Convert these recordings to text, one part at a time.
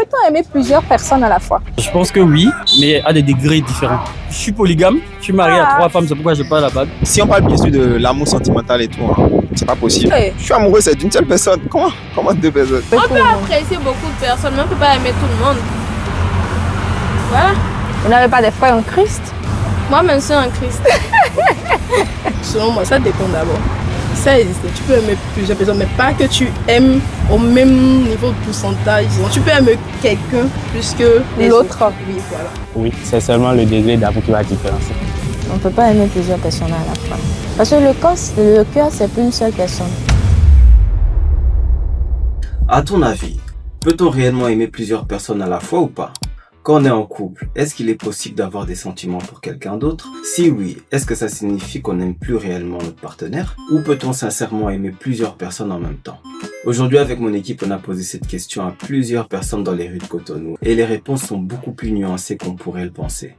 Peut-on aimer plusieurs personnes à la fois? Je pense que oui, mais à des degrés différents. Je suis polygame, je suis marié à 3 femmes, c'est pourquoi je n'ai pas la bague. Si on parle bien sûr de l'amour sentimental et tout, hein, c'est pas possible. Oui. Je suis amoureux, c'est d'une seule personne. Comment deux personnes? On peut apprécier beaucoup de personnes, mais on ne peut pas aimer tout le monde. Voilà. Vous n'avez pas des frères en Christ? Moi, même si en Christ. Selon moi, ça dépend d'abord. Ça existe. Tu peux aimer plusieurs personnes, mais pas que tu aimes au même niveau de pourcentage. Donc, tu peux aimer quelqu'un plus que l'autre. Oui, voilà. Oui, c'est seulement le degré d'amour qui va différencier. On ne peut pas aimer plusieurs personnes à la fois. Parce que le cœur, c'est plus une seule personne. À ton avis, peut-on réellement aimer plusieurs personnes à la fois ou pas? Quand on est en couple, est-ce qu'il est possible d'avoir des sentiments pour quelqu'un d'autre? Si oui, est-ce que ça signifie qu'on n'aime plus réellement notre partenaire? Ou peut-on sincèrement aimer plusieurs personnes en même temps? Aujourd'hui, avec mon équipe, on a posé cette question à plusieurs personnes dans les rues de Cotonou. Et les réponses sont beaucoup plus nuancées qu'on pourrait le penser.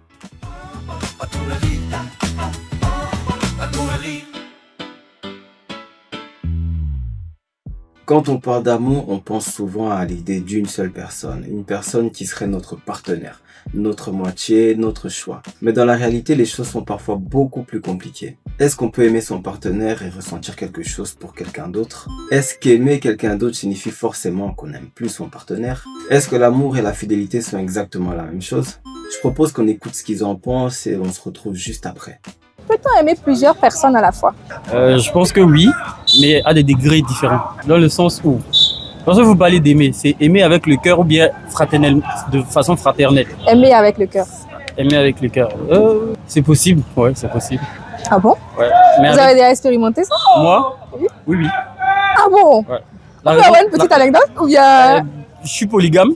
Quand on parle d'amour, on pense souvent à l'idée d'une seule personne, une personne qui serait notre partenaire, notre moitié, notre choix. Mais dans la réalité, les choses sont parfois beaucoup plus compliquées. Est-ce qu'on peut aimer son partenaire et ressentir quelque chose pour quelqu'un d'autre? Est-ce qu'aimer quelqu'un d'autre signifie forcément qu'on n'aime plus son partenaire? Est-ce que l'amour et la fidélité sont exactement la même chose? Je propose qu'on écoute ce qu'ils en pensent et on se retrouve juste après. Peut-on aimer plusieurs personnes à la fois? Je pense que oui, mais à des degrés différents. Dans le sens où, lorsque vous parlez d'aimer, c'est aimer avec le cœur ou bien fraternel, de façon fraternelle. Aimer avec le cœur. Aimer avec le cœur, c'est possible, ouais, c'est possible. Ah bon? Ouais. Mais Vous avez déjà expérimenté ça? Moi? Oui. Ah bon? Ouais. On peut avoir une petite anecdote ou bien... Je suis polygame,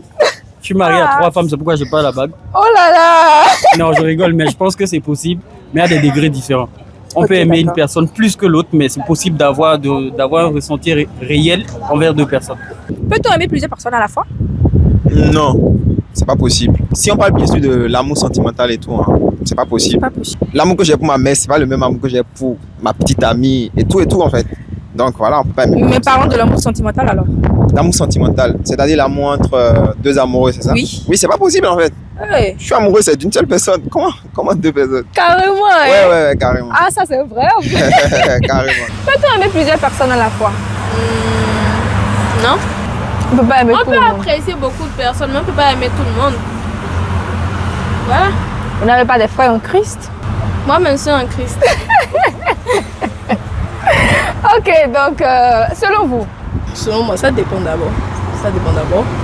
je suis marié à 3 femmes, c'est pourquoi je n'ai pas la bague. Oh là là! Non, je rigole, mais je pense que c'est possible, mais à des degrés différents. On peut aimer une personne plus que l'autre, mais c'est possible d'avoir un ressenti réel envers 2 personnes. Peut-on aimer plusieurs personnes à la fois? Non, c'est pas possible. Si on parle bien sûr de l'amour sentimental et tout, hein, c'est pas possible. L'amour que j'ai pour ma mère, c'est pas le même amour que j'ai pour ma petite amie et tout en fait. Donc voilà, on peut pas aimer. Mais parlons de l'amour sentimental alors. L'amour sentimental, c'est-à-dire l'amour entre deux amoureux, c'est ça? Oui. Oui, c'est pas possible en fait. Ouais. Je suis amoureux, c'est d'une seule personne. Comment deux personnes? Carrément, hein? Ouais, carrément. Ah, ça c'est vrai. Carrément. Peut-on aimer plusieurs personnes à la fois? Non. On peut pas aimer On tout peut le monde. apprécier beaucoup de personnes, mais on ne peut pas aimer tout le monde. Voilà. Vous n'avez pas des frères en Christ? Moi, même si en Christ. Ok, donc selon vous? Selon moi, ça dépend d'abord.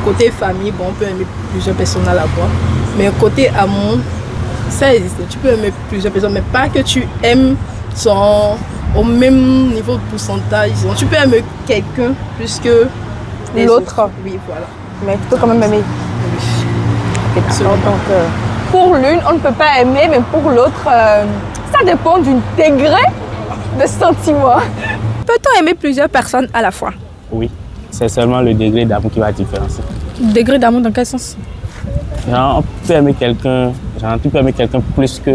Côté famille, bon, on peut aimer plusieurs personnes à la fois. Mais côté amour, ça existe. Tu peux aimer plusieurs personnes, mais pas que tu aimes au même niveau de pourcentage. Donc, tu peux aimer quelqu'un plus que l'autre. Oui, voilà. Mais tu peux quand même aimer. Oui. Okay, donc, pour l'une, on ne peut pas aimer, mais pour l'autre, ça dépend du degré de sentiment. Peut-on aimer plusieurs personnes à la fois? Oui, c'est seulement le degré d'amour qui va différencier. Degré d'amour dans quel sens? Genre, tu peux aimer quelqu'un plus que...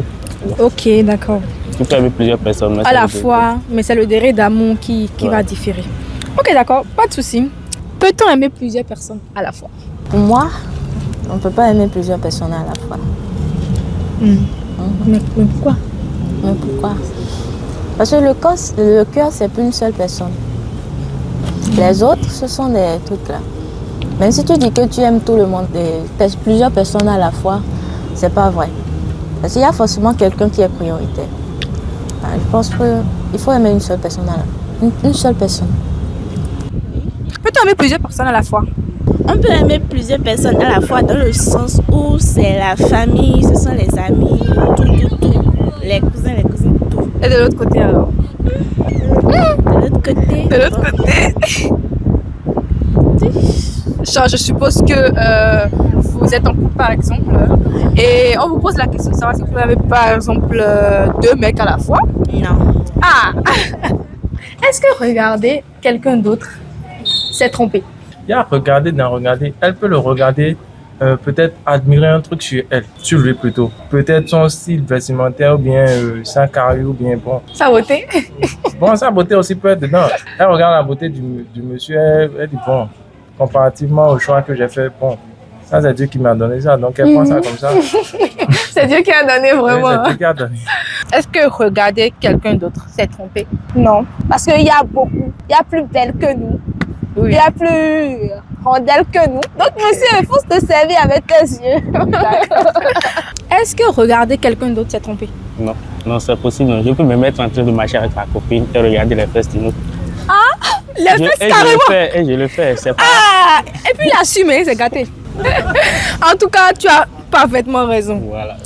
Ok, d'accord. Tu peux aimer plusieurs personnes. Mais à la fois, mais c'est le degré d'amour qui va différer. Ok, d'accord, pas de souci. Peut-on aimer plusieurs personnes à la fois? Pour moi, on ne peut pas aimer plusieurs personnes à la fois. Mais pourquoi? Mais pourquoi? Parce que le cœur, c'est plus une seule personne. Les autres, ce sont des trucs là. Même si tu dis que tu aimes tout le monde, plusieurs personnes à la fois, c'est pas vrai. Parce qu'il y a forcément quelqu'un qui est prioritaire. Je pense qu'il faut aimer une seule personne une seule personne. Peut-on aimer plusieurs personnes à la fois? On peut aimer plusieurs personnes à la fois dans le sens où c'est la famille, ce sont les amis, tout. Les cousins, les cousines, tout. Et de l'autre côté alors? De l'autre côté. Genre, je suppose que vous êtes en couple par exemple et on vous pose la question de savoir si vous avez par exemple 2 mecs à la fois. Non. Ah! Est-ce que regarder quelqu'un d'autre s'est trompé? Il y a regarder dans regarder. Elle peut le regarder, peut-être admirer un truc sur elle, sur lui plutôt. Peut-être son style vestimentaire ou bien sa carrure ou bien bon. Sa beauté? Bon, sa beauté aussi peut être dedans. Elle regarde la beauté du monsieur, elle dit bon, comparativement au choix que j'ai fait, bon, Ça, c'est Dieu qui m'a donné ça. Donc, elle prend ça comme ça. C'est Dieu qui a donné Oui, vraiment. c'est Dieu qui a donné. Est-ce que regarder quelqu'un d'autre, c'est tromper? Non, parce qu'il y a beaucoup. Il y a plus belle que nous. Il y a plus rondelle que nous. Donc, monsieur, il faut se servir avec tes yeux. Est-ce que regarder quelqu'un d'autre, c'est tromper? Non, non, c'est possible. Non. Je peux me mettre en train de marcher avec ma copine et regarder les fesses d'une autre. Les fesses carrément. Je le fais, c'est pas... Ah, et puis l'assumer, c'est gâté. En tout cas, tu as parfaitement raison. Voilà.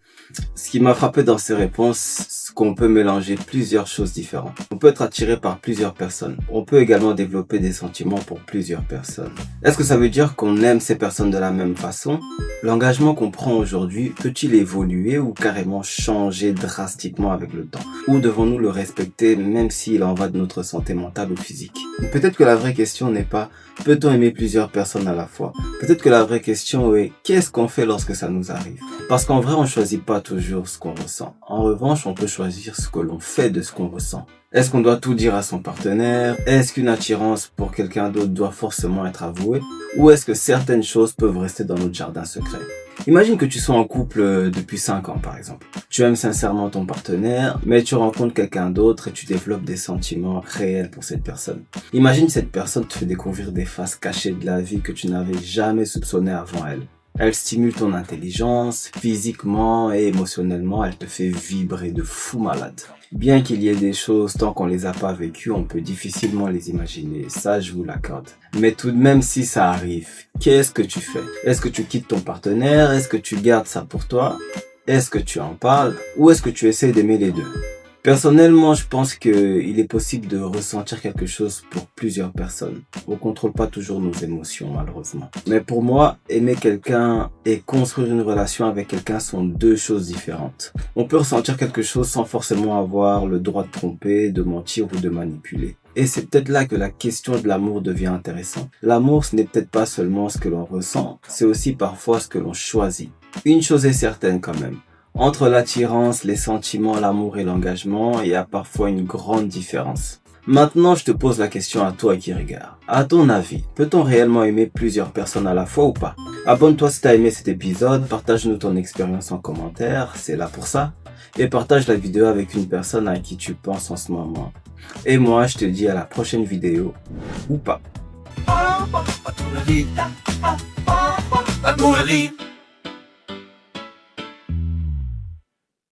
Ce qui m'a frappé dans ces réponses, c'est qu'on peut mélanger plusieurs choses différentes. On peut être attiré par plusieurs personnes. On peut également développer des sentiments pour plusieurs personnes. Est-ce que ça veut dire qu'on aime ces personnes de la même façon? L'engagement qu'on prend aujourd'hui peut-il évoluer ou carrément changer drastiquement avec le temps? Ou devons-nous le respecter même s'il en va de notre santé mentale ou physique? Peut-être que la vraie question n'est pas peut-on aimer plusieurs personnes à la fois? Peut-être que la vraie question est qu'est-ce qu'on fait lorsque ça nous arrive? Parce qu'en vrai, on choisit pas toujours ce qu'on ressent. En revanche, on peut choisir ce que l'on fait de ce qu'on ressent. Est-ce qu'on doit tout dire à son partenaire? Est-ce qu'une attirance pour quelqu'un d'autre doit forcément être avouée? Ou est-ce que certaines choses peuvent rester dans notre jardin secret? Imagine que tu sois en couple depuis 5 ans par exemple. Tu aimes sincèrement ton partenaire, mais tu rencontres quelqu'un d'autre et tu développes des sentiments réels pour cette personne. Imagine cette personne te fait découvrir des faces cachées de la vie que tu n'avais jamais soupçonnées avant elle. Elle stimule ton intelligence, physiquement et émotionnellement, elle te fait vibrer de fou malade. Bien qu'il y ait des choses, tant qu'on les a pas vécues, on peut difficilement les imaginer, ça je vous l'accorde. Mais tout de même, si ça arrive, qu'est-ce que tu fais? Est-ce que tu quittes ton partenaire? Est-ce que tu gardes ça pour toi? Est-ce que tu en parles? Ou est-ce que tu essaies d'aimer les deux? Personnellement, je pense qu'il est possible de ressentir quelque chose pour plusieurs personnes. On contrôle pas toujours nos émotions, malheureusement. Mais pour moi, aimer quelqu'un et construire une relation avec quelqu'un sont deux choses différentes. On peut ressentir quelque chose sans forcément avoir le droit de tromper, de mentir ou de manipuler. Et c'est peut-être là que la question de l'amour devient intéressante. L'amour, ce n'est peut-être pas seulement ce que l'on ressent, c'est aussi parfois ce que l'on choisit. Une chose est certaine quand même. Entre l'attirance, les sentiments, l'amour et l'engagement, il y a parfois une grande différence. Maintenant, je te pose la question à toi qui regarde. À ton avis, peut-on réellement aimer plusieurs personnes à la fois ou pas? Abonne-toi si tu as aimé cet épisode, partage-nous ton expérience en commentaire, c'est là pour ça. Et partage la vidéo avec une personne à qui tu penses en ce moment. Et moi, je te dis à la prochaine vidéo, ou pas.